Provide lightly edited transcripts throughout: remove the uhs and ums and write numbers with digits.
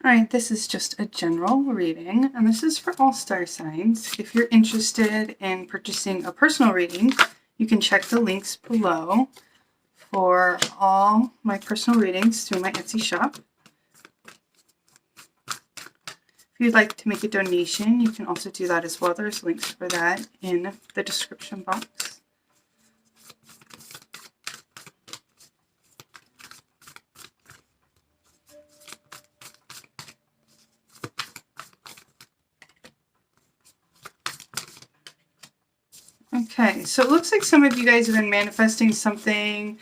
Alright, this is just a general reading, and this is for all star signs. If you're interested in purchasing a personal reading, you can check the links below for all my personal readings through my Etsy shop. If you'd like to make a donation, you can also do that as well. There's links for that in the description box. Okay, so it looks like some of you guys have been manifesting something,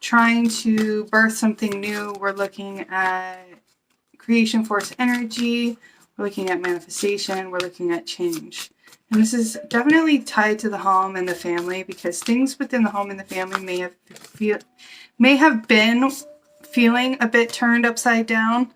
trying to birth something new. We're looking at creation force energy, we're looking at manifestation, we're looking at change. And this is definitely tied to the home and the family, because things within the home and the family may have been feeling a bit turned upside down.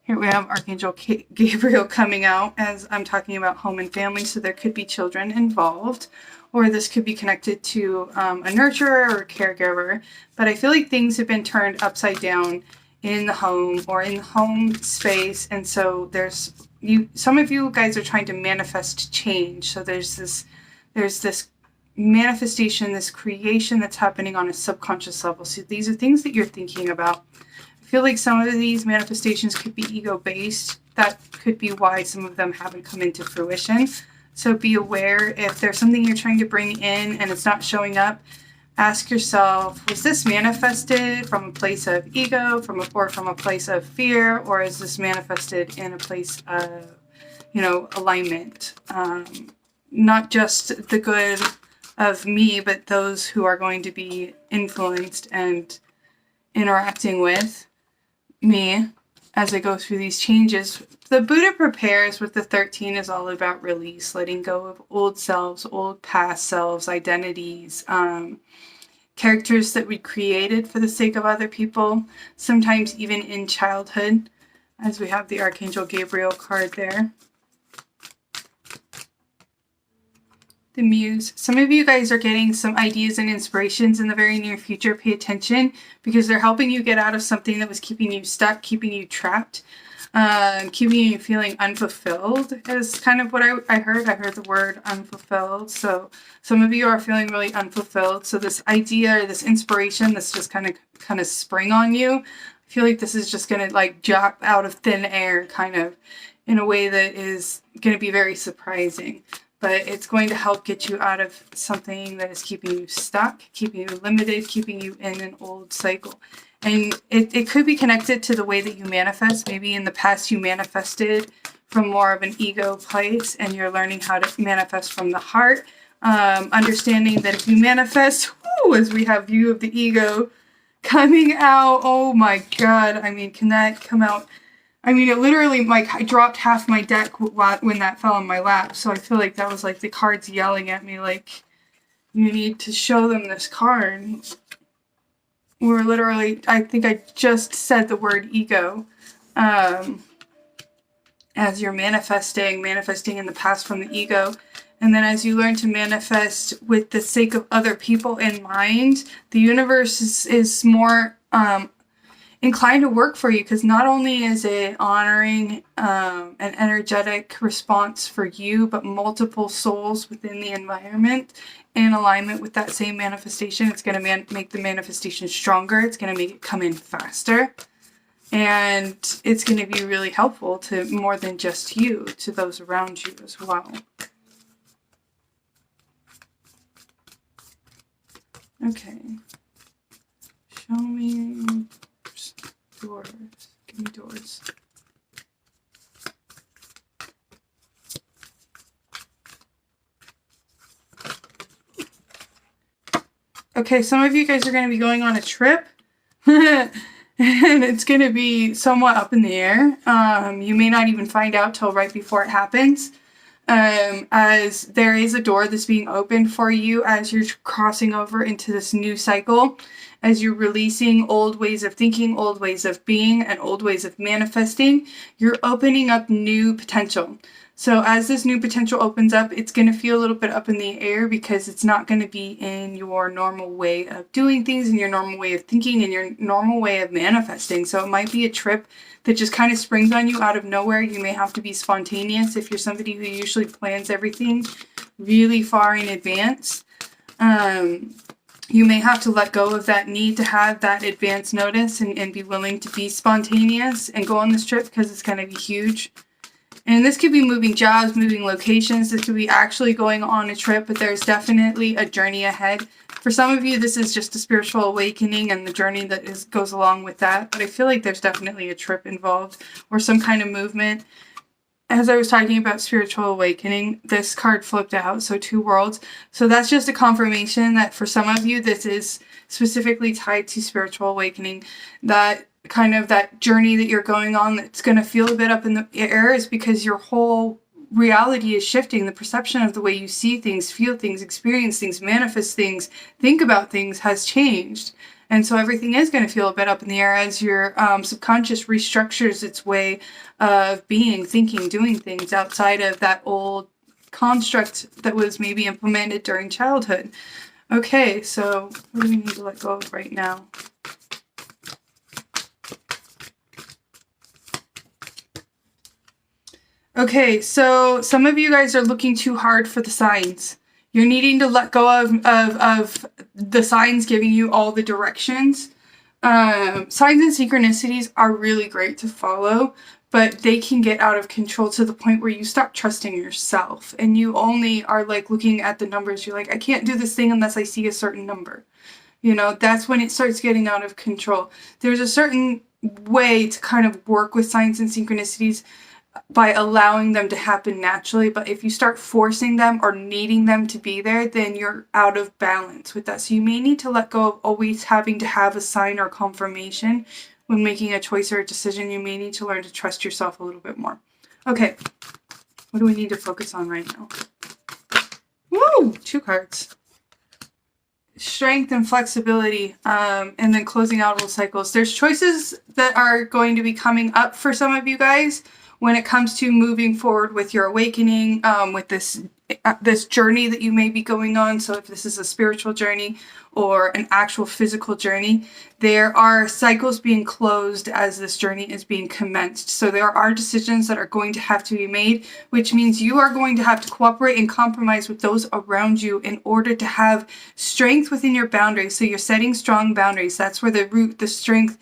Here we have Archangel Gabriel coming out as I'm talking about home and family, so there could be children involved, or this could be connected to a nurturer or a caregiver. But I feel like things have been turned upside down in the home or in the home space, and so some of you guys are trying to manifest change. So there's this manifestation, this creation that's happening on a subconscious level. So these are things that you're thinking about. I feel like some of these manifestations could be ego-based. That could be why some of them haven't come into fruition. So be aware if there's something you're trying to bring in and it's not showing up. Ask yourself, was this manifested from a place of ego, or from a place of fear, or is this manifested in a place of, alignment? Not just the good of me, but those who are going to be influenced and interacting with me as I go through these changes. The Buddha Prepares with the 13 is all about release, letting go of old selves, old past selves, identities, characters that we created for the sake of other people, sometimes even in childhood, as we have the Archangel Gabriel card there. The Muse. Some of you guys are getting some ideas and inspirations in the very near future. Pay attention, because they're helping you get out of something that was keeping you stuck, keeping you trapped, keeping you feeling unfulfilled is kind of what I heard. I heard the word unfulfilled. So some of you are feeling really unfulfilled. So this idea or this inspiration that's just kind of spring on you, I feel like this is just going to like drop out of thin air, kind of in a way that is going to be very surprising. But it's going to help get you out of something that is keeping you stuck, keeping you limited, keeping you in an old cycle. And it could be connected to the way that you manifest. Maybe in the past you manifested from more of an ego place, and you're learning how to manifest from the heart. Understanding that if you manifest, as we have view of the ego coming out, oh my God. I mean, can that come out? I mean, it literally, like, I dropped half my deck when that fell on my lap. So I feel like that was like the cards yelling at me, like, you need to show them this card. We're literally, I think I just said the word ego. As you're manifesting in the past from the ego. And then as you learn to manifest with the sake of other people in mind, the universe is more inclined to work for you, because not only is it honoring an energetic response for you, but multiple souls within the environment in alignment with that same manifestation. It's going to make the manifestation stronger. It's going to make it come in faster. And it's going to be really helpful to more than just you, to those around you as well. Okay. Show me doors. Give me doors. Okay, some of you guys are going to be going on a trip. And it's going to be somewhat up in the air. You may not even find out till right before it happens. As there is a door that's being opened for you as you're crossing over into this new cycle, as you're releasing old ways of thinking, old ways of being, and old ways of manifesting, you're opening up new potential. So as this new potential opens up, it's going to feel a little bit up in the air because it's not going to be in your normal way of doing things, and your normal way of thinking, and your normal way of manifesting. So it might be a trip that just kind of springs on you out of nowhere. You may have to be spontaneous if you're somebody who usually plans everything really far in advance. You may have to let go of that need to have that advance notice and be willing to be spontaneous and go on this trip because it's going to be huge. And this could be moving jobs, moving locations. This could be actually going on a trip, but there's definitely a journey ahead. For some of you, this is just a spiritual awakening and the journey that goes along with that. But I feel like there's definitely a trip involved or some kind of movement. As I was talking about spiritual awakening, this card flipped out, so 2 worlds. So that's just a confirmation that for some of you, this is specifically tied to spiritual awakening. That kind of that journey that you're going on that's going to feel a bit up in the air is because your whole reality is shifting. The perception of the way you see things, feel things, experience things, manifest things, think about things has changed. And so everything is going to feel a bit up in the air as your subconscious restructures its way of being, thinking, doing things outside of that old construct that was maybe implemented during childhood. Okay, so what do we need to let go of right now? Okay, so some of you guys are looking too hard for the signs. You're needing to let go of the signs giving you all the directions. Signs and synchronicities are really great to follow, but they can get out of control to the point where you stop trusting yourself and you only are like looking at the numbers. You're like, I can't do this thing unless I see a certain number. You know, that's when it starts getting out of control. There's a certain way to kind of work with signs and synchronicities by allowing them to happen naturally, but if you start forcing them or needing them to be there, then you're out of balance with that. So you may need to let go of always having to have a sign or confirmation when making a choice or a decision. You may need to learn to trust yourself a little bit more. Okay, what do we need to focus on right now? Woo! 2 cards. Strength and flexibility, and then closing out old cycles. There's choices that are going to be coming up for some of you guys when it comes to moving forward with your awakening, with this journey that you may be going on. So if this is a spiritual journey or an actual physical journey, there are cycles being closed as this journey is being commenced. So there are decisions that are going to have to be made, which means you are going to have to cooperate and compromise with those around you in order to have strength within your boundaries. So you're setting strong boundaries. That's where the root, the strength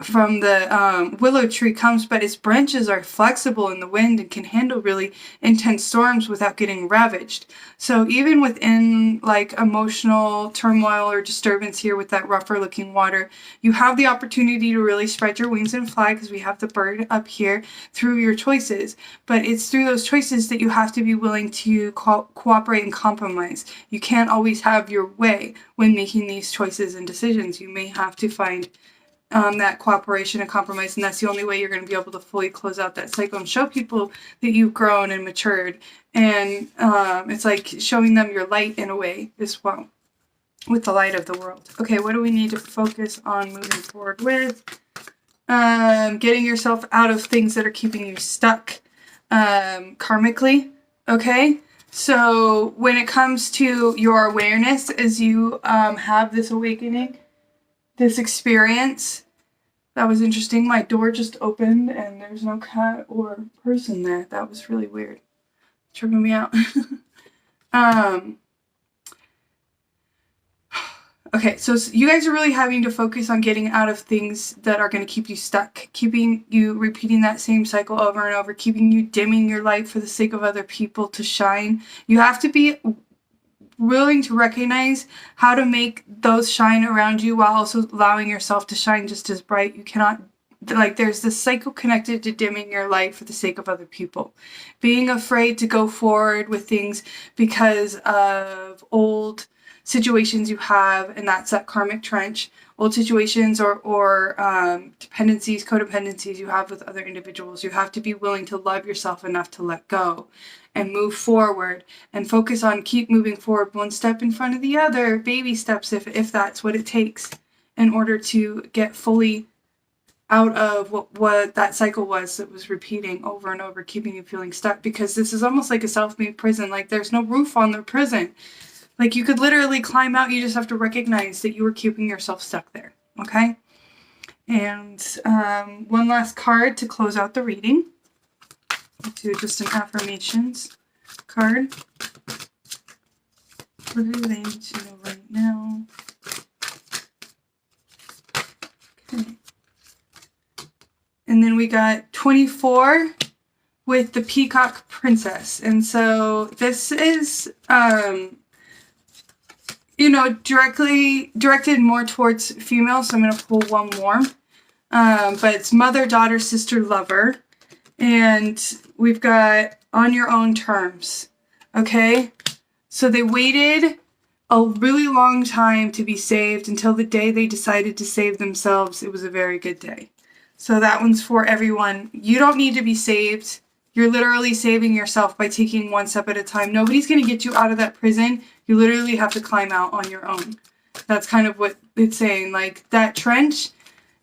from the willow tree comes, but its branches are flexible in the wind and can handle really intense storms without getting ravaged. So even within like emotional turmoil or disturbance here with that rougher looking water, you have the opportunity to really spread your wings and fly, because we have the bird up here, through your choices. But it's through those choices that you have to be willing to cooperate and compromise. You can't always have your way when making these choices and decisions. You may have to find that cooperation and compromise, and that's the only way you're going to be able to fully close out that cycle and show people that you've grown and matured. And it's like showing them your light in a way as well, with the light of the world. Okay, what do we need to focus on moving forward with? Getting yourself out of things that are keeping you stuck karmically. Okay, so when it comes to your awareness as you have this awakening, this experience, that was interesting. My door just opened and there's no cat or person there. That was really weird. Tripping me out. Okay, so you guys are really having to focus on getting out of things that are going to keep you stuck, keeping you repeating that same cycle over and over, keeping you dimming your light for the sake of other people to shine. You have to be willing to recognize how to make those shine around you while also allowing yourself to shine just as bright. You cannot, like, there's this cycle connected to dimming your light for the sake of other people. Being afraid to go forward with things because of old situations you have, and that's that karmic trench, old situations or dependencies, codependencies you have with other individuals. You have to be willing to love yourself enough to let go and move forward and focus on keep moving forward one step in front of the other, baby steps if that's what it takes in order to get fully out of what that cycle was that was repeating over and over, keeping you feeling stuck, because this is almost like a self-made prison. Like there's no roof on the prison. Like you could literally climb out. You just have to recognize that you were keeping yourself stuck there. Okay. And one last card to close out the reading. I'll do just an affirmations card. What do they need to know right now? Okay. And then we got 24 with the Peacock Princess. And so this is, directed more towards females. So I'm going to pull one more. But it's mother, daughter, sister, lover. And we've got on your own terms. Okay? So they waited a really long time to be saved until the day they decided to save themselves. It was a very good day. So that one's for everyone. You don't need to be saved. You're literally saving yourself by taking one step at a time. Nobody's going to get you out of that prison. You literally have to climb out on your own. That's kind of what it's saying. Like that trench,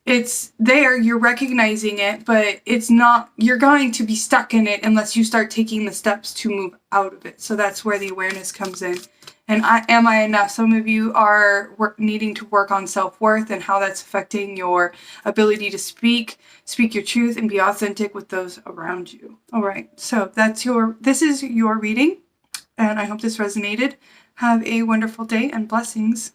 it's there, you're recognizing it, but it's not, you're going to be stuck in it unless you start taking the steps to move out of it. So that's where the awareness comes in. And am I enough? Some of you are needing to work on self-worth and how that's affecting your ability to speak your truth, and be authentic with those around you. All right, so this is your reading, and I hope this resonated. Have a wonderful day and blessings.